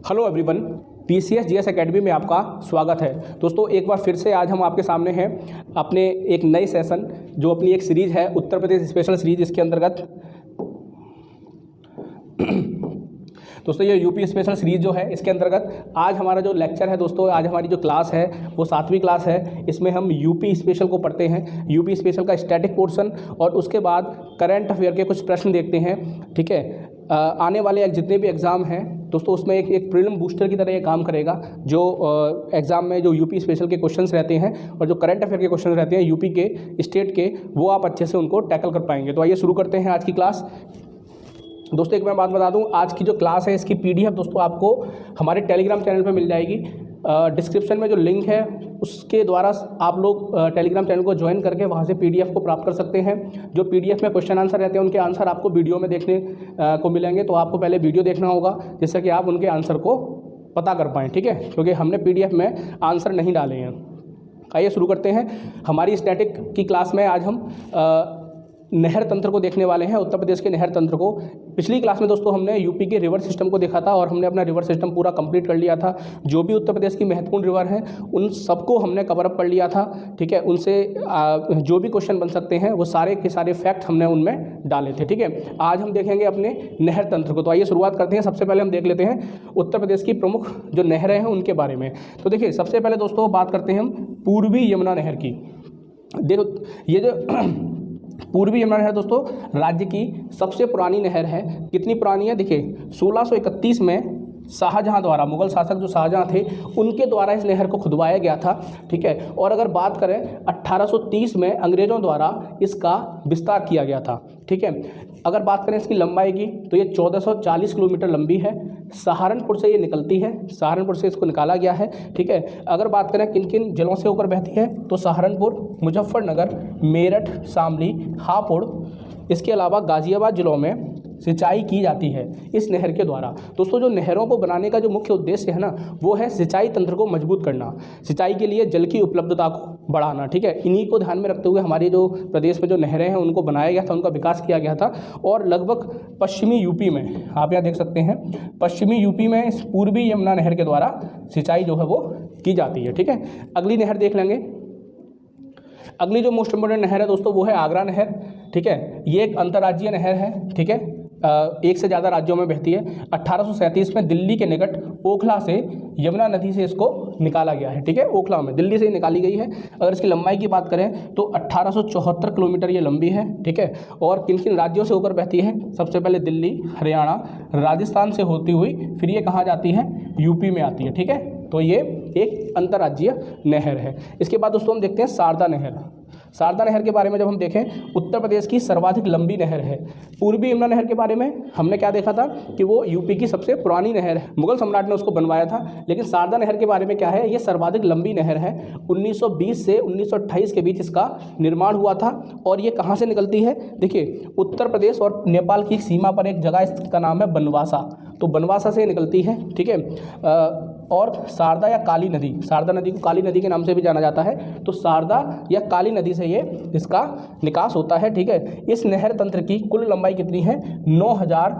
Hello everyone, PCS GS academy में आपका स्वागत है। दोस्तों एक बार फिर से आज हम आपके सामने हैं अपने एक नए सेशन, जो अपनी एक सीरीज़ है उत्तर प्रदेश स्पेशल सीरीज। इसके अंतर्गत दोस्तों ये यूपी स्पेशल सीरीज जो है, इसके अंतर्गत आज हमारा जो लेक्चर है दोस्तों, आज हमारी जो क्लास है वो 7वीं क्लास है। इसमें हम यूपी स्पेशल को पढ़ते हैं, यूपी स्पेशल का स्टैटिक पोर्शन, और उसके बाद करंट अफेयर के कुछ प्रश्न देखते हैं। ठीक है, आने वाले जितने भी एग्ज़ाम हैं दोस्तों, उसमें एक प्रीलिम बूस्टर की तरह ये काम करेगा। जो एग्ज़ाम में जो यूपी स्पेशल के क्वेश्चंस रहते हैं और जो करंट अफेयर के क्वेश्चन रहते हैं यूपी के, स्टेट के, वो आप अच्छे से उनको टैकल कर पाएंगे। तो आइए शुरू करते हैं आज की क्लास। दोस्तों एक मैं बात बता दूं, आज की जो क्लास है इसकी पीडीएफ दोस्तों आपको हमारे टेलीग्राम चैनल पे मिल जाएगी। डिस्क्रिप्शन में जो लिंक है उसके द्वारा आप लोग टेलीग्राम चैनल को ज्वाइन करके वहाँ से पीडीएफ को प्राप्त कर सकते हैं। जो पीडीएफ में क्वेश्चन आंसर रहते हैं उनके आंसर आपको वीडियो में देखने को मिलेंगे। तो आपको पहले वीडियो देखना होगा जिससे कि आप उनके आंसर को पता कर पाएँ। ठीक है, क्योंकि हमने पीडीएफ में आंसर नहीं डाले हैं। आइए शुरू करते हैं हमारी स्टैटिक की क्लास में। आज हम नहर तंत्र को देखने वाले हैं, उत्तर प्रदेश के नहर तंत्र को। पिछली क्लास में दोस्तों हमने यूपी के रिवर सिस्टम को देखा था और हमने अपना रिवर सिस्टम पूरा कंप्लीट कर लिया था। जो भी उत्तर प्रदेश की महत्वपूर्ण रिवर हैं उन सबको हमने कवर अप कर लिया था। ठीक है, उनसे जो भी क्वेश्चन बन सकते हैं वो सारे के सारे फैक्ट हमने उनमें डाले थे। ठीक है, आज हम देखेंगे अपने नहर तंत्र को। तो आइए शुरुआत करते हैं। सबसे पहले हम देख लेते हैं उत्तर प्रदेश की प्रमुख जो नहरें हैं उनके बारे में। तो देखिए, सबसे पहले दोस्तों बात करते हैं हम पूर्वी यमुना नहर की। देखो, ये जो पूर्वी यमुना नहर दोस्तों राज्य की सबसे पुरानी नहर है। कितनी पुरानी है? देखिए, 1631 में शाहजहां द्वारा, मुगल शासक जो शाहजहां थे उनके द्वारा इस नहर को खुदवाया गया था। ठीक है, और अगर बात करें 1830 में अंग्रेज़ों द्वारा इसका विस्तार किया गया था। ठीक है, अगर बात करें इसकी लंबाई की तो ये 1440 किलोमीटर लंबी है। सहारनपुर से ये निकलती है, सहारनपुर से इसको निकाला गया है। ठीक है, अगर बात करें किन किन जिलों से होकर बहती है तो सहारनपुर, मुजफ्फरनगर, मेरठ, शामली, हापुड़, इसके अलावा गाज़ियाबाद जिलों में सिंचाई की जाती है इस नहर के द्वारा। दोस्तों जो नहरों को बनाने का जो मुख्य उद्देश्य है ना, वो है सिंचाई तंत्र को मजबूत करना, सिंचाई के लिए जल की उपलब्धता को बढ़ाना। ठीक है, इन्हीं को ध्यान में रखते हुए हमारे जो प्रदेश में जो नहरें हैं उनको बनाया गया था, उनका विकास किया गया था। और लगभग पश्चिमी यूपी में, आप यहाँ देख सकते हैं, पश्चिमी यूपी में इस पूर्वी यमुना नहर के द्वारा सिंचाई जो है वो की जाती है। ठीक है, अगली नहर देख लेंगे। अगली जो मोस्ट इम्पोर्टेंट नहर है दोस्तों वो है आगरा नहर। ठीक है, ये एक अंतर्राज्यीय नहर है। ठीक है, एक से ज़्यादा राज्यों में बहती है। 1837 में दिल्ली के निकट ओखला से यमुना नदी से इसको निकाला गया है। ठीक है, ओखला में दिल्ली से निकाली गई है। अगर इसकी लंबाई की बात करें तो 1874 किलोमीटर ये लंबी है। ठीक है, और किन किन राज्यों से होकर बहती है? सबसे पहले दिल्ली, हरियाणा, राजस्थान से होती हुई फिर ये कहाँ जाती है? यूपी में आती है। ठीक है, तो ये एक अंतर्राज्यीय नहर है। इसके बाद दोस्तों हम देखते हैं शारदा नहर। शारदा नहर के बारे में जब हम देखें, उत्तर प्रदेश की सर्वाधिक लंबी नहर है। पूर्वी यमुना नहर के बारे में हमने क्या देखा था कि वो यूपी की सबसे पुरानी नहर है, मुगल सम्राट ने उसको बनवाया था। लेकिन शारदा नहर के बारे में क्या है? ये सर्वाधिक लंबी नहर है। 1920 से 1928 के बीच इसका निर्माण हुआ था। और ये कहाँ से निकलती है? देखिए, उत्तर प्रदेश और नेपाल की सीमा पर एक जगह, इसका नाम है बनवासा। तो बनवासा से निकलती है। ठीक है, और शारदा या काली नदी, शारदा नदी को काली नदी के नाम से भी जाना जाता है। तो शारदा या काली नदी से ये इसका निकास होता है। ठीक है, इस नहर तंत्र की कुल लंबाई कितनी है? 9000,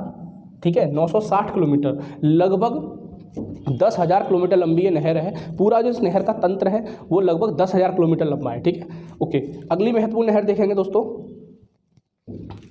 ठीक है, 960 किलोमीटर, लगभग 10,000 किलोमीटर लंबी ये नहर है। पूरा जो इस नहर का तंत्र है वो लगभग 10,000 किलोमीटर लंबा है। ठीक है, ओके। अगली महत्वपूर्ण नहर देखेंगे दोस्तों,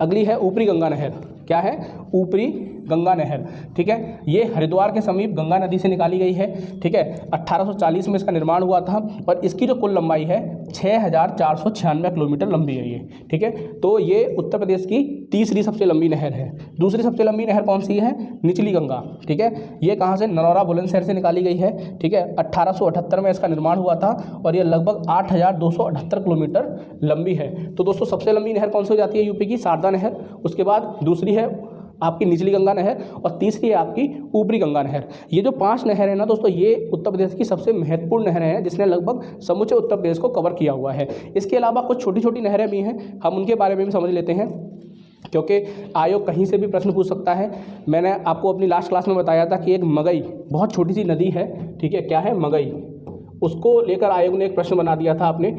अगली है ऊपरी गंगा नहर। क्या है? ऊपरी गंगा नहर। ठीक है, ये हरिद्वार के समीप गंगा नदी से निकाली गई है। ठीक है, 1840 में इसका निर्माण हुआ था और इसकी जो कुल लंबाई है 6496 किलोमीटर लंबी है ये। ठीक है, तो ये उत्तर प्रदेश की तीसरी सबसे लंबी नहर है। दूसरी सबसे लंबी नहर कौन सी है? निचली गंगा। ठीक है, ये कहाँ से? नरौरा बुलंदशहर से निकाली गई है। ठीक है, 1878 में इसका निर्माण हुआ था और ये लगभग 8278 किलोमीटर लंबी है। तो दोस्तों सबसे लंबी नहर कौन सी हो जाती है यूपी की? शारदा नहर। उसके बाद दूसरी है आपकी निचली गंगा नहर और तीसरी है आपकी ऊपरी गंगा नहर। ये जो 5 नहर है ना दोस्तों, ये उत्तर प्रदेश की सबसे महत्वपूर्ण नहर है जिसने लगभग समूचे उत्तर प्रदेश को कवर किया हुआ है। इसके अलावा कुछ छोटी छोटी नहरें भी हैं, हम उनके बारे में भी समझ लेते हैं, क्योंकि आयोग कहीं से भी प्रश्न पूछ सकता है। मैंने आपको अपनी लास्ट क्लास में बताया था कि एक मगई बहुत छोटी सी नदी है। ठीक है, क्या है? मगई। उसको लेकर आयोग ने एक प्रश्न बना दिया था अपने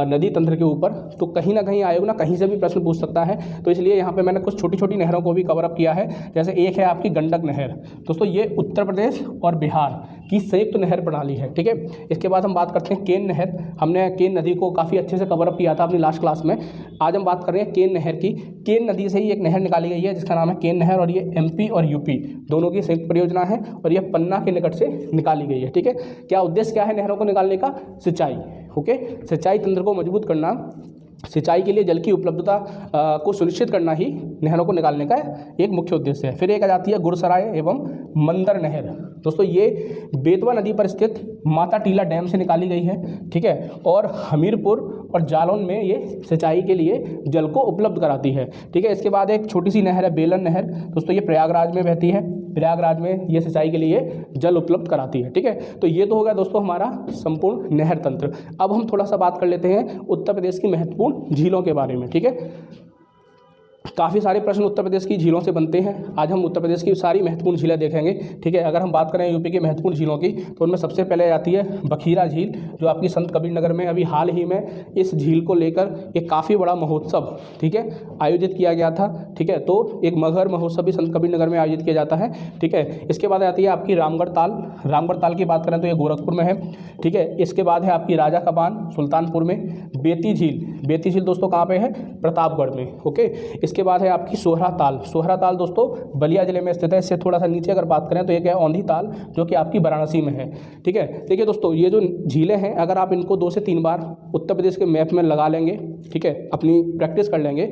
नदी तंत्र के ऊपर। तो कहीं ना कहीं आयोग ना कहीं से भी प्रश्न पूछ सकता है, तो इसलिए यहाँ पे मैंने कुछ छोटी छोटी नहरों को भी कवर अप किया है। जैसे एक है आपकी गंडक नहर, दोस्तों ये उत्तर प्रदेश और बिहार की संयुक्त नहर प्रणाली है, ठीक है। इसके बाद हम बात करते हैं केन नहर। हमने केन नदी को काफ़ी अच्छे से कवर अप किया था अपनी लास्ट क्लास में। आज हम बात कर रहे हैं केन नहर की। केन नदी से ही एक नहर निकाली गई है जिसका नाम है केन नहर, और ये एमपी और यूपी दोनों की संयुक्त परियोजना है, और ये पन्ना के निकट से निकाली गई है, ठीक है। क्या उद्देश्य क्या है नहरों को निकालने का? सिंचाई, ओके। सिंचाई तंत्र को मजबूत करना, सिंचाई के लिए जल की उपलब्धता को सुनिश्चित करना ही नहरों को निकालने का एक मुख्य उद्देश्य है। फिर एक आ जाती है गुरसराय एवं मंदर नहर। दोस्तों ये बेतवा नदी पर स्थित माता टीला डैम से निकाली गई है, ठीक है, और हमीरपुर और जालौन में ये सिंचाई के लिए जल को उपलब्ध कराती है, ठीक है। इसके बाद एक छोटी सी नहर है बेलन नहर। दोस्तों ये प्रयागराज में बहती है, प्रयागराज में ये सिंचाई के लिए जल उपलब्ध कराती है, ठीक है। तो ये तो हो गया दोस्तों हमारा संपूर्ण नहर तंत्र। अब हम थोड़ा सा बात कर लेते हैं उत्तर प्रदेश की महत्वपूर्ण झीलों के बारे में, ठीक है। काफ़ी सारे प्रश्न उत्तर प्रदेश की झीलों से बनते हैं। आज हम उत्तर प्रदेश की सारी महत्वपूर्ण झीलें देखेंगे, ठीक है। अगर हम बात करें यूपी की महत्वपूर्ण झीलों की, तो उनमें सबसे पहले आती है बखीरा झील, जो आपकी संत कबीर नगर में अभी हाल ही में इस झील को लेकर एक काफ़ी बड़ा महोत्सव, ठीक है, आयोजित किया गया था, ठीक है। तो एक मगहर महोत्सव भी संत कबीर नगर में आयोजित किया जाता है, ठीक है। इसके बाद आती है आपकी रामगढ़ ताल। रामगढ़ ताल की बात करें तो ये गोरखपुर में है, ठीक है। इसके बाद है आपकी राजा का बांध सुल्तानपुर में। बेती झील, बेती झील दोस्तों कहाँ पे है? प्रतापगढ़ में, ओके। इसके बाद है आपकी सोहरा ताल। सोहरा ताल दोस्तों बलिया जिले में स्थित है। इससे थोड़ा सा नीचे अगर बात करें तो एक है औंधी ताल, जो कि आपकी वाराणसी में है, ठीक है। देखिए दोस्तों ये जो झीलें हैं, अगर आप इनको 2 से 3 बार उत्तर प्रदेश के मैप में लगा लेंगे, ठीक है, अपनी प्रैक्टिस कर लेंगे,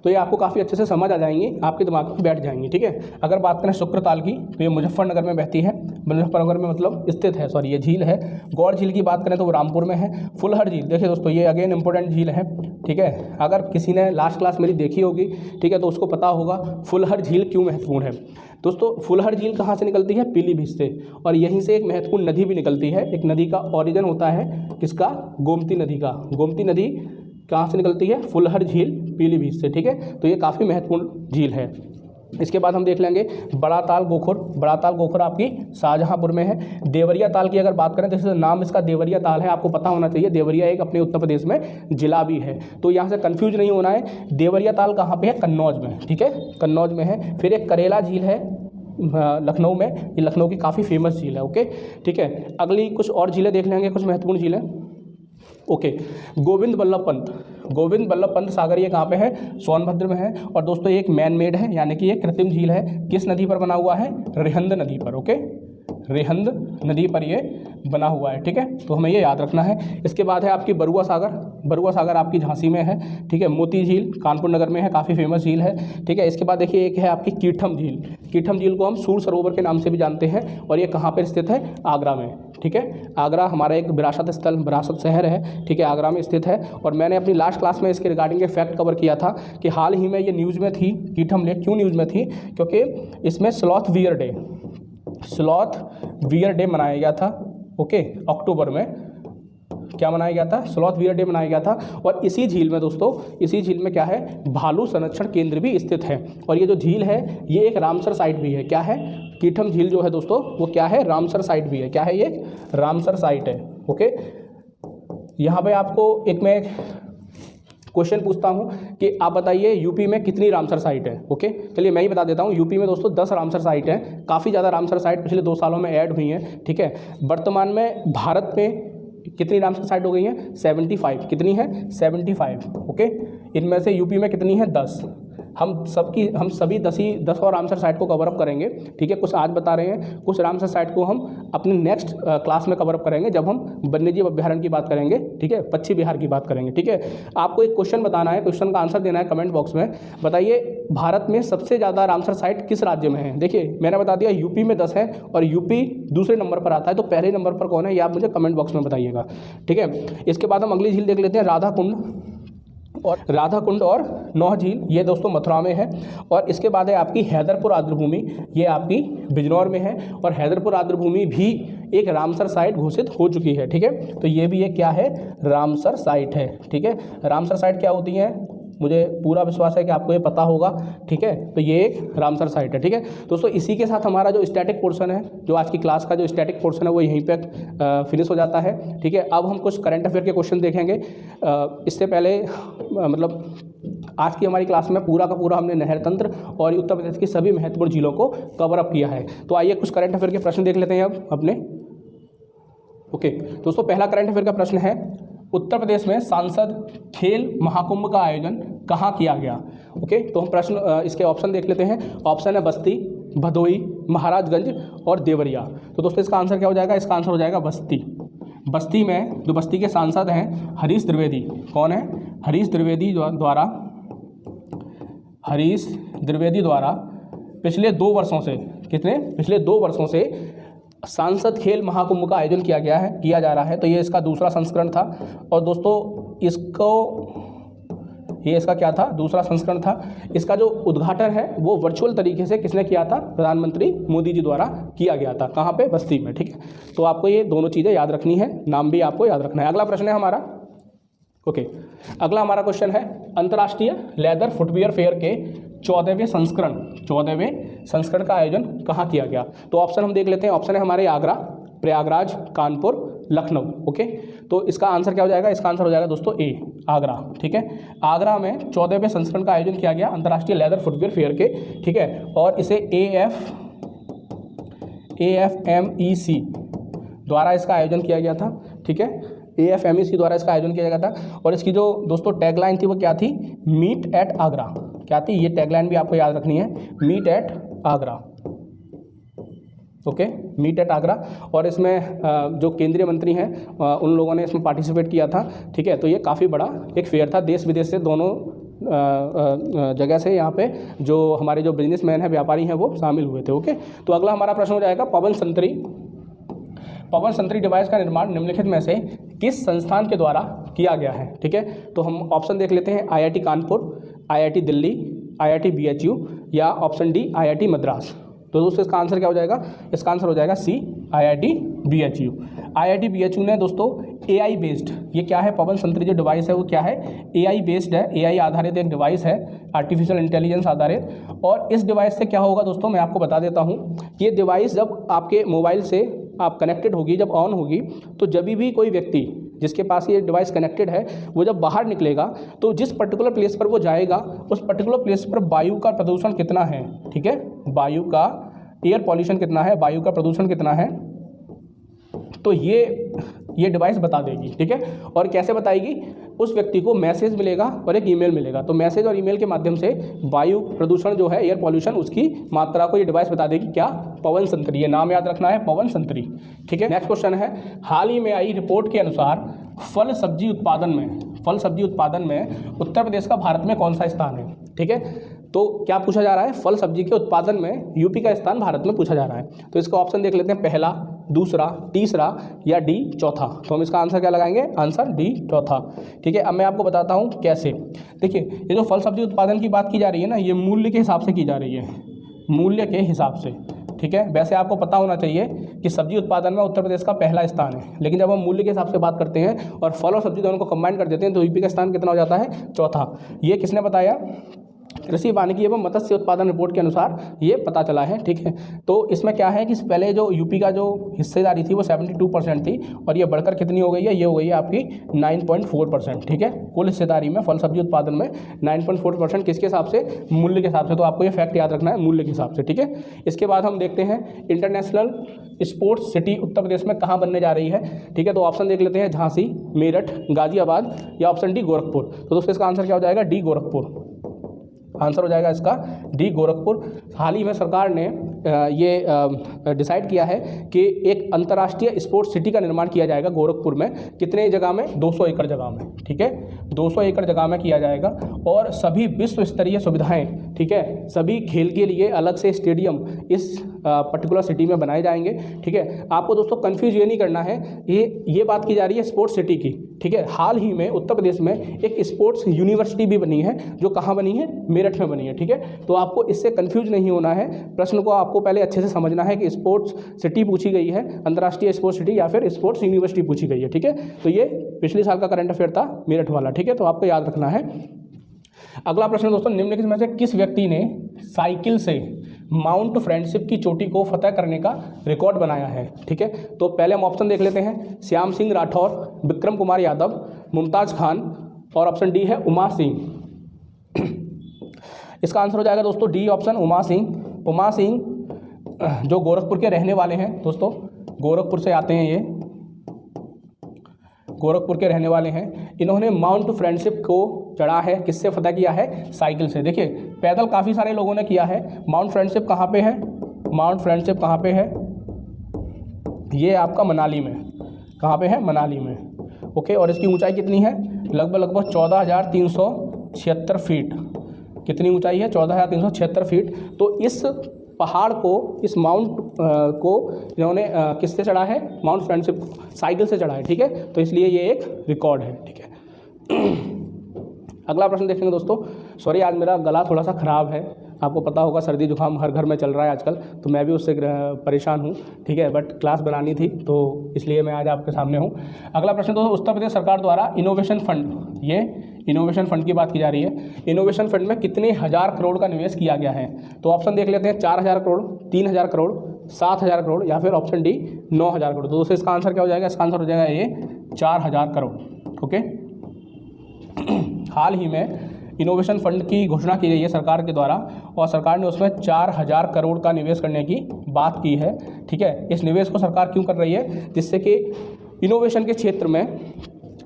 तो ये आपको काफ़ी अच्छे से समझ आ जाएंगी, आपके दिमाग में बैठ जाएंगी, ठीक है। अगर बात करें शुक्र ताल की, तो ये मुजफ्फरनगर में बहती है, मुजफ्फरनगर में मतलब स्थित है, सॉरी ये झील है। गौड़ झील की बात करें तो वो रामपुर में है। फुलहर झील, देखिए दोस्तों ये अगेन इंपॉर्टेंट झील है, ठीक है। अगर किसी ने लास्ट क्लास मेरी देखी होगी, ठीक है, तो उसको पता होगा फुलहर झील क्यों महत्वपूर्ण है। दोस्तों फुलहर झील कहाँ से निकलती है? पीलीभीत से, और यहीं से एक महत्वपूर्ण नदी भी निकलती है। एक नदी का ओरिजिन होता है किसका? गोमती नदी का। गोमती नदी कहाँ से निकलती है? फुलहर झील पीलीभीत से, ठीक है। तो ये काफ़ी महत्वपूर्ण झील है। इसके बाद हम देख लेंगे बड़ा ताल गोखुर। बड़ा ताल गोखुर आपकी शाहजहांपुर में है। देवरिया ताल की अगर बात करें तो इसका नाम इसका देवरिया ताल है, आपको पता होना चाहिए। देवरिया एक अपने उत्तर प्रदेश में जिला भी है, तो यहाँ से कंफ्यूज नहीं होना है। देवरिया ताल कहाँ पे है? कन्नौज में, ठीक है, कन्नौज में है। फिर एक करेला झील है लखनऊ में, ये लखनऊ की काफ़ी फेमस झील है, ओके, ठीक है। अगली कुछ और झीलें देख लेंगे, कुछ महत्वपूर्ण झीलें, ओके। गोविंद बल्लभ पंत, गोविंद बल्लभ पंत सागर ये कहाँ पे है? सोनभद्र में है। और दोस्तों ये एक मैन मेड है, यानी कि ये कृत्रिम झील है। किस नदी पर बना हुआ है? रिहंद नदी पर, ओके, रिहंद नदी पर ये बना हुआ है, ठीक है। तो हमें ये याद रखना है। इसके बाद है आपकी बरुआ सागर। बरुआ सागर आपकी झांसी में है, ठीक है। मोती झील कानपुर नगर में है, काफ़ी फेमस झील है, ठीक है। इसके बाद देखिए एक है आपकी कीठम झील। कीठम झील को हम सूर सरोवर के नाम से भी जानते हैं, और ये कहाँ पर स्थित है? आगरा में, ठीक है। आगरा हमारा एक विरासत स्थल, विरासत शहर है, ठीक है, आगरा में स्थित है। और मैंने अपनी लास्ट क्लास में इसके रिगार्डिंग एक फैक्ट कवर किया था कि हाल ही में ये न्यूज़ में थी। कीठम लेक क्यों न्यूज़ में थी? क्योंकि इसमें स्लॉथ वियर डे मनाया गया था, ओके, अक्टूबर में। क्या मनाया गया था? स्लॉथ वियर डे मनाया गया था। और इसी झील में दोस्तों, इसी झील में क्या है? भालू संरक्षण केंद्र भी स्थित है। और ये जो झील है ये एक रामसर साइट भी है। क्या है? कीठम झील जो है दोस्तों वो क्या है? रामसर साइट भी है। क्या है ये? रामसर साइट है, ओके। यहाँ पे आपको एक मैं क्वेश्चन पूछता हूँ कि आप बताइए यूपी में कितनी रामसर साइट है, ओके। चलिए मैं ही बता देता हूँ। यूपी में दोस्तों 10 रामसर साइट हैं। काफ़ी ज़्यादा रामसर साइट पिछले 2 सालों में ऐड हुई हैं, ठीक है। वर्तमान में भारत में कितनी रामसर साइट हो गई हैं? 75। कितनी है? 75, ओके। इनमें से यूपी में कितनी है? 10। हम सभी 10 और रामसर साइट को कवर अप करेंगे, ठीक है। कुछ आज बता रहे हैं, कुछ रामसर साइट को हम अपने नेक्स्ट क्लास में कवर अप करेंगे जब हम वन्यजीव अभ्यारण्य की बात करेंगे, ठीक है, पक्षी विहार की बात करेंगे, ठीक है। आपको एक क्वेश्चन बताना है, क्वेश्चन का आंसर देना है कमेंट बॉक्स में। बताइए भारत में सबसे ज़्यादा रामसर साइट किस राज्य में है? देखिए मैंने बता दिया यूपी में 10 है, और यूपी दूसरे नंबर पर आता है, तो पहले नंबर पर कौन है ये आप मुझे कमेंट बॉक्स में बताइएगा, ठीक है। इसके बाद हम अगली झील देख लेते हैं, राधाकुंड और नौह झील। ये दोस्तों मथुरा में है। और इसके बाद है आपकी हैदरपुर आर्द्रभूमि, ये आपकी बिजनौर में है। और हैदरपुर आर्द्रभूमि भी एक रामसर साइट घोषित हो चुकी है, ठीक है। तो ये भी एक क्या है? रामसर साइट है, ठीक है। रामसर साइट क्या होती है? मुझे पूरा विश्वास है कि आपको ये पता होगा, ठीक है। तो ये एक रामसर साइट है, ठीक है दोस्तों। इसी के साथ हमारा जो स्टैटिक पोर्शन है, जो आज की क्लास का जो स्टैटिक पोर्शन है वो यहीं पे फिनिश हो जाता है, ठीक है। अब हम कुछ करंट अफेयर के क्वेश्चन देखेंगे। इससे पहले मतलब आज की हमारी क्लास में पूरा का पूरा हमने नहर तंत्र और उत्तर प्रदेश की सभी महत्वपूर्ण जिलों को कवर अप किया है। तो आइए कुछ करंट अफेयर के प्रश्न देख लेते हैं अब अपने। ओके दोस्तों, पहला करंट अफेयर का प्रश्न है, उत्तर प्रदेश में सांसद खेल महाकुंभ का आयोजन कहाँ किया गया। ओके, तो हम प्रश्न इसके ऑप्शन देख लेते हैं। ऑप्शन है बस्ती, भदोई, महाराजगंज और देवरिया। तो दोस्तों इसका आंसर क्या हो जाएगा, इसका आंसर हो जाएगा बस्ती। बस्ती में जो बस्ती के सांसद हैं हरीश द्विवेदी, कौन है, हरीश द्विवेदी द्वारा पिछले 2 वर्षों से, पिछले 2 वर्षों से सांसद खेल महाकुंभ का आयोजन किया जा रहा है। तो ये इसका दूसरा संस्करण था। और दोस्तों ये इसका क्या था, दूसरा संस्करण था। इसका जो उद्घाटन है वो वर्चुअल तरीके से किसने किया था, प्रधानमंत्री मोदी जी द्वारा किया गया था। कहाँ पे, बस्ती में, ठीक है। तो आपको ये दोनों चीज़ें याद रखनी है, नाम भी आपको याद रखना है। अगला प्रश्न है हमारा, ओके, अगला हमारा क्वेश्चन है, अंतर्राष्ट्रीय लेदर फुटवियर फेयर के 14वें संस्करण का आयोजन कहाँ किया गया। तो ऑप्शन हम देख लेते हैं। ऑप्शन है हमारे आगरा, प्रयागराज, कानपुर, लखनऊ। ओके, तो इसका आंसर क्या हो जाएगा, इसका आंसर हो जाएगा दोस्तों ए, आगरा, ठीक है। आगरा में 14वें संस्करण का आयोजन किया गया अंतर्राष्ट्रीय लेदर फुटवियर फेयर के, ठीक है। और इसे AFMEC द्वारा इसका आयोजन किया गया था, ठीक है। AFMEC द्वारा इसका आयोजन किया गया था। और इसकी जो दोस्तों टैगलाइन थी वो क्या थी, मीट एट आगरा। क्या थी ये टैगलाइन, भी आपको याद रखनी है, meet at Agra. Okay, meet at Agra. और इसमें जो केंद्रीय मंत्री हैं उन लोगों ने इसमें पार्टिसिपेट किया था, ठीक है। तो ये काफ़ी बड़ा एक फेयर था, देश विदेश से दोनों जगह से यहाँ पे जो हमारे जो बिजनेसमैन हैं, व्यापारी हैं, वो शामिल हुए थे। ओके, तो अगला हमारा प्रश्न हो जाएगा, पवन संतरी डिवाइस का निर्माण निम्नलिखित में से किस संस्थान के द्वारा किया गया है, ठीक है। तो हम ऑप्शन देख लेते हैं, IIT Kanpur, IIT Delhi, IIT BHU या ऑप्शन डी IIT मद्रास। तो दोस्तों इसका आंसर क्या हो जाएगा, इसका आंसर हो जाएगा सी, IIT BHU। IIT BHU ने दोस्तों AI बेस्ड, ये क्या है, पवन संतरी जो डिवाइस है वो क्या है, AI बेस्ड है, AI आधारित एक डिवाइस है, आर्टिफिशियल इंटेलिजेंस आधारित। और इस डिवाइस से क्या होगा दोस्तों, मैं आपको बता देता हूँ। ये डिवाइस जब आपके मोबाइल से आप कनेक्टेड होगी, जब ऑन होगी, तो जब भी कोई व्यक्ति जिसके पास ये डिवाइस कनेक्टेड है वो जब बाहर निकलेगा तो जिस पर्टिकुलर प्लेस पर वो जाएगा उस पर्टिकुलर प्लेस पर वायु का प्रदूषण कितना है, ठीक है, वायु का एयर पॉल्यूशन कितना है, वायु का प्रदूषण कितना है, तो ये डिवाइस बता देगी, ठीक है। और कैसे बताएगी, उस व्यक्ति को मैसेज मिलेगा और एक ईमेल मिलेगा। तो मैसेज और ईमेल के माध्यम से वायु प्रदूषण जो है, एयर पॉल्यूशन, उसकी मात्रा को ये डिवाइस बता देगी। क्या, पवन संतरी, ये नाम याद रखना है, पवन संतरी, ठीक है। नेक्स्ट क्वेश्चन है, हाल ही में आई रिपोर्ट के अनुसार फल सब्जी उत्पादन में उत्तर प्रदेश का भारत में कौन सा स्थान है, ठीक है। तो क्या पूछा जा रहा है, फल सब्जी के उत्पादन में यूपी का स्थान भारत में पूछा जा रहा है। तो इसका ऑप्शन देख लेते हैं, पहला, दूसरा, तीसरा या डी, चौथा। तो हम इसका आंसर क्या लगाएंगे, आंसर डी, चौथा, ठीक है। अब मैं आपको बताता हूँ कैसे। देखिए, ये जो फल सब्जी उत्पादन की बात की जा रही है ना, ये मूल्य के हिसाब से की जा रही है, मूल्य के हिसाब से, ठीक है। वैसे आपको पता होना चाहिए कि सब्जी उत्पादन में उत्तर प्रदेश का पहला स्थान है, लेकिन जब हम मूल्य के हिसाब से बात करते हैं और फल और सब्जी दोनों को कंबाइन कर देते हैं तो यूपी का स्थान कितना हो जाता है, चौथा। ये किसने बताया, कृषि वानिकी एवं मत्स्य उत्पादन रिपोर्ट के अनुसार ये पता चला है, ठीक है। तो इसमें क्या है कि पहले जो यूपी का जो हिस्सेदारी थी वो 72% थी और ये बढ़कर कितनी हो गई है, ये हो गई है आपकी 9.4%, ठीक है। कुल हिस्सेदारी में फल सब्जी उत्पादन में 9.4%, किसके हिसाब से, मूल्य के हिसाब से। तो आपको ये फैक्ट याद रखना है, मूल्य के हिसाब से, ठीक है। इसके बाद हम देखते हैं international sports city Uttar Pradesh में कहाँ बनने जा रही है, ठीक है। तो ऑप्शन देख लेते हैं, झांसी, मेरठ, गाजियाबाद या ऑप्शन डी, गोरखपुर। तो दोस्तों इसका आंसर क्या हो जाएगा, डी, गोरखपुर। आंसर हो जाएगा इसका डी, गोरखपुर। हाल ही में सरकार ने ये डिसाइड किया है कि एक अंतर्राष्ट्रीय स्पोर्ट्स सिटी का निर्माण किया जाएगा गोरखपुर में। कितने जगह में, 200 एकड़ जगह में, ठीक है, 200 एकड़ जगह में किया जाएगा। और सभी विश्व स्तरीय सुविधाएं, ठीक है, सभी खेल के लिए अलग से स्टेडियम इस पर्टिकुलर सिटी में बनाए जाएंगे, ठीक है। आपको दोस्तों कंफ्यूज ये नहीं करना है, ये बात की जा रही है स्पोर्ट्स सिटी की, ठीक है। हाल ही में उत्तर प्रदेश में एक स्पोर्ट्स यूनिवर्सिटी भी बनी है, जो कहाँ बनी है, मेरठ में बनी है, ठीक है। तो आपको इससे कंफ्यूज नहीं होना है, प्रश्न को आपको पहले अच्छे से समझना है कि स्पोर्ट्स सिटी पूछी गई है, अंतर्राष्ट्रीय स्पोर्ट्स सिटी या फिर स्पोर्ट्स यूनिवर्सिटी पूछी गई है, ठीक है। तो ये पिछले साल का करंट अफेयर था, मेरठ वाला, ठीक है। तो आपको याद रखना है। अगला प्रश्न दोस्तों, निम्नलिखित में से किस व्यक्ति ने साइकिल से माउंट फ्रेंडशिप की चोटी को फतह करने का रिकॉर्ड बनाया है? ठीक है, तो पहले हम ऑप्शन देख लेते हैं। श्याम सिंह राठौर, विक्रम कुमार यादव, मुमताज़ खान और ऑप्शन डी है उमा सिंह। इसका आंसर हो जाएगा दोस्तों डी ऑप्शन, उमा सिंह। उमा सिंह जो गोरखपुर के रहने वाले हैं दोस्तों, गोरखपुर से आते हैं, ये गोरखपुर के रहने वाले हैं। इन्होंने माउंट फ्रेंडशिप को चढ़ा है, किससे फतह किया है? साइकिल से। देखिए पैदल काफ़ी सारे लोगों ने किया है। माउंट फ्रेंडशिप कहाँ पे है? माउंट फ्रेंडशिप कहाँ पे है? ये आपका मनाली में। कहाँ पे है? मनाली में। ओके, और इसकी ऊंचाई कितनी है? लगभग 14,376 फीट। कितनी ऊंचाई है? 14,376 फीट। तो इस पहाड़ को, इस माउंट को इन्होंने किससे चढ़ा है? माउंट फ्रेंडशिप साइकिल से चढ़ा है। ठीक है, तो इसलिए ये एक रिकॉर्ड है। ठीक है, अगला प्रश्न देखेंगे दोस्तों। सॉरी, आज मेरा गला थोड़ा सा ख़राब है, आपको पता होगा सर्दी जुकाम हर घर में चल रहा है आजकल, तो मैं भी उससे परेशान हूँ। ठीक है, बट क्लास बनानी थी तो इसलिए मैं आज आपके सामने हूँ। अगला प्रश्न दोस्तों, उत्तर प्रदेश सरकार द्वारा इनोवेशन फंड, ये इनोवेशन फंड की बात की जा रही है। इनोवेशन फंड में कितने हज़ार करोड़ का निवेश किया गया है? तो ऑप्शन देख लेते हैं। 4,000 करोड़, 3,000 करोड़, 7,000 करोड़ या फिर ऑप्शन डी 9,000 करोड़। तो दोस्तों इसका आंसर क्या हो जाएगा? इसका आंसर हो जाएगा ये 4,000 करोड़। ओके, हाल ही में इनोवेशन फंड की घोषणा की गई है सरकार के द्वारा, और सरकार ने उसमें 4,000 करोड़ का निवेश करने की बात की है। ठीक है, इस निवेश को सरकार क्यों कर रही है? जिससे कि इनोवेशन के क्षेत्र में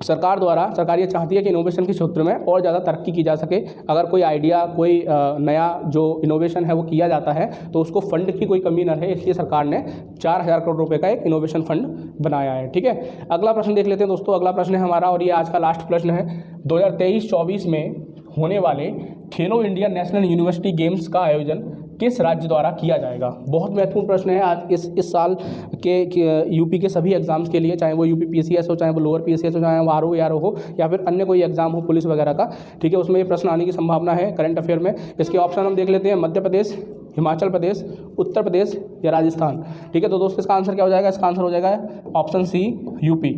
सरकार ये चाहती है कि इनोवेशन के क्षेत्र में और ज़्यादा तरक्की की जा सके। अगर कोई आइडिया, कोई नया जो इनोवेशन है वो किया जाता है तो उसको फंड की कोई कमी न रहे, इसलिए सरकार ने 4,000 करोड़ रुपए का एक इनोवेशन फंड बनाया है। ठीक है, अगला प्रश्न देख लेते हैं दोस्तों। अगला प्रश्न है हमारा, और ये आज का लास्ट प्रश्न है। 2023-24 में होने वाले खेलो इंडिया नेशनल यूनिवर्सिटी गेम्स का आयोजन किस राज्य द्वारा किया जाएगा? बहुत महत्वपूर्ण प्रश्न है आज इस साल के यूपी के सभी एग्जाम्स के लिए, चाहे वो यूपी पीसीएस हो, चाहे वो लोअर पीसीएस हो, चाहे वो आरओ यारो हो, या फिर अन्य कोई एग्जाम हो पुलिस वगैरह का। ठीक है, उसमें ये प्रश्न आने की संभावना है करंट अफेयर में। इसके ऑप्शन हम देख लेते हैं। मध्य प्रदेश, हिमाचल प्रदेश, उत्तर प्रदेश या राजस्थान। ठीक है, तो दोस्तों इसका आंसर क्या हो जाएगा? इसका आंसर हो जाएगा ऑप्शन सी, यूपी।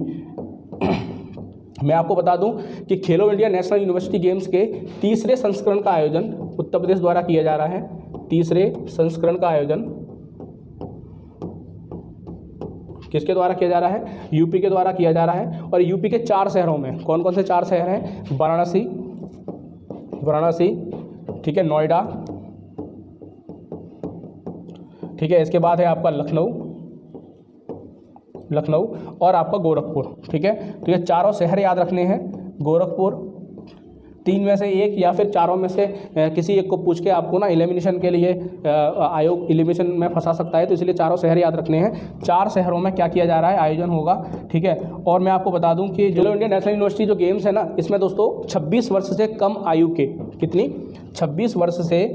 मैं आपको बता दूं कि खेलो इंडिया नेशनल यूनिवर्सिटी गेम्स के तीसरे संस्करण का आयोजन उत्तर प्रदेश द्वारा किया जा रहा है। तीसरे संस्करण का आयोजन किसके द्वारा किया जा रहा है? यूपी के द्वारा किया जा रहा है। और यूपी के 4 शहरों में, कौन कौन से 4 शहर हैं? वाराणसी, ठीक है, नोएडा, ठीक है, इसके बाद है आपका लखनऊ और आपका गोरखपुर। ठीक है, तो ये चारों शहर याद रखने हैं। गोरखपुर, 3 में से एक या फिर चारों में से किसी एक को पूछ के आपको ना एलिमिनेशन के लिए आयोग एलिमिनेशन में फंसा सकता है, तो इसलिए चारों शहर याद रखने हैं। 4 शहरों में क्या किया जा रहा है? आयोजन होगा। ठीक है, और मैं आपको बता दूं कि खेलो इंडिया नेशनल यूनिवर्सिटी जो गेम्स है ना, इसमें दोस्तों 26 वर्ष से कम आयु के, कितनी? 26 वर्ष से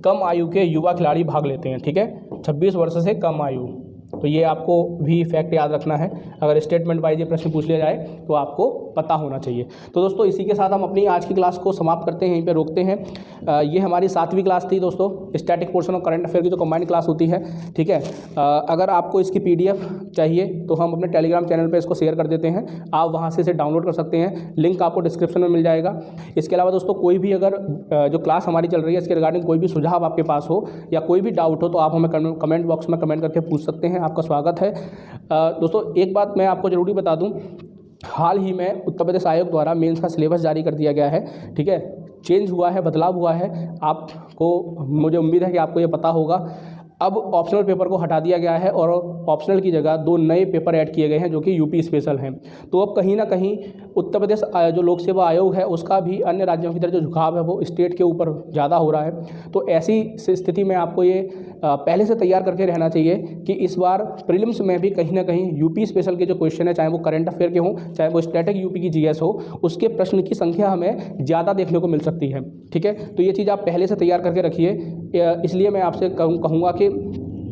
कम आयु के युवा खिलाड़ी भाग लेते हैं। ठीक है, 26 वर्ष से कम आयु, तो ये आपको भी फैक्ट याद रखना है। अगर स्टेटमेंट वाइज ये प्रश्न पूछ लिया जाए तो आपको पता होना चाहिए। तो दोस्तों इसी के साथ हम अपनी आज की क्लास को समाप्त करते हैं, यहीं पे रोकते हैं। ये हमारी 7वीं क्लास थी दोस्तों, स्टैटिक पोर्शन और करंट अफेयर की जो कंबाइंड क्लास होती है। ठीक है, अगर आपको इसकी PDF चाहिए तो हम अपने टेलीग्राम चैनल पर इसको शेयर कर देते हैं, आप वहाँ से इसे डाउनलोड कर सकते हैं। लिंक आपको डिस्क्रिप्शन में मिल जाएगा। इसके अलावा दोस्तों कोई भी अगर जो क्लास हमारी चल रही है इसके रिगार्डिंग कोई भी सुझाव आपके पास हो या कोई भी डाउट हो तो आप हमें कमेंट बॉक्स में कमेंट करके पूछ सकते हैं। आपका स्वागत है। दोस्तों एक बात मैं आपको ज़रूरी बता दूं, हाल ही में उत्तर प्रदेश आयोग द्वारा मेंस का सिलेबस जारी कर दिया गया है। ठीक है, चेंज हुआ है, बदलाव हुआ है। आपको, मुझे उम्मीद है कि आपको ये पता होगा। अब ऑप्शनल पेपर को हटा दिया गया है और ऑप्शनल की जगह 2 नए पेपर ऐड किए गए हैं जो कि यूपी स्पेशल हैं। तो अब कहीं ना कहीं उत्तर प्रदेश जो लोक सेवा आयोग है उसका भी अन्य राज्यों की तरह जो झुकाव है वो स्टेट के ऊपर ज़्यादा हो रहा है। तो ऐसी स्थिति में आपको ये पहले से तैयार करके रहना चाहिए कि इस बार प्रीलिम्स में भी कहीं ना कहीं यूपी स्पेशल के जो क्वेश्चन है, चाहे वो करंट अफेयर के हों, चाहे वो स्टैटिक यूपी की GS हो, उसके प्रश्न की संख्या हमें ज़्यादा देखने को मिल सकती है। ठीक है, तो ये चीज़ आप पहले से तैयार करके रखिए। इसलिए मैं आपसे कहूँगा कि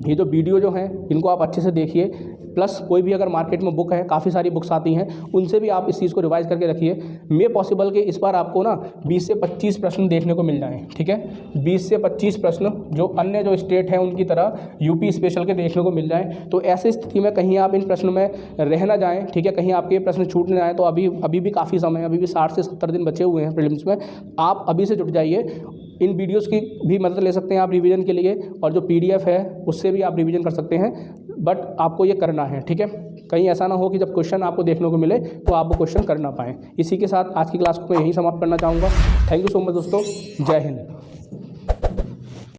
ये जो वीडियो जो हैं इनको आप अच्छे से देखिए, प्लस कोई भी अगर मार्केट में बुक है, काफ़ी सारी बुक्स आती हैं, उनसे भी आप इस चीज़ को रिवाइज करके रखिए। मे पॉसिबल कि इस बार आपको ना 20 से 25 प्रश्न देखने को मिल जाएँ, ठीक है, 20 से 25 प्रश्न जो अन्य जो स्टेट हैं उनकी तरह यूपी स्पेशल के देखने को मिल जाएँ। तो ऐसी स्थिति में कहीं आप इन प्रश्न में रह ना जाएँ, ठीक है, कहीं आपके प्रश्न छूट ना जाएँ, तो अभी भी काफ़ी समय है, अभी भी 60 से 70 दिन बचे हुए हैं प्रीलिम्स में। आप अभी से जुट जाइए। इन वीडियोस की भी मदद ले सकते हैं आप रिवीजन के लिए, और जो PDF है उससे भी आप रिवीजन कर सकते हैं, बट आपको ये करना है, ठीक है। कहीं ऐसा ना हो कि जब क्वेश्चन आपको देखने को मिले तो आप वो क्वेश्चन कर ना पाएँ। इसी के साथ आज की क्लास को मैं यहीं समाप्त करना चाहूँगा। थैंक यू सो मच दोस्तों, जय हिंद।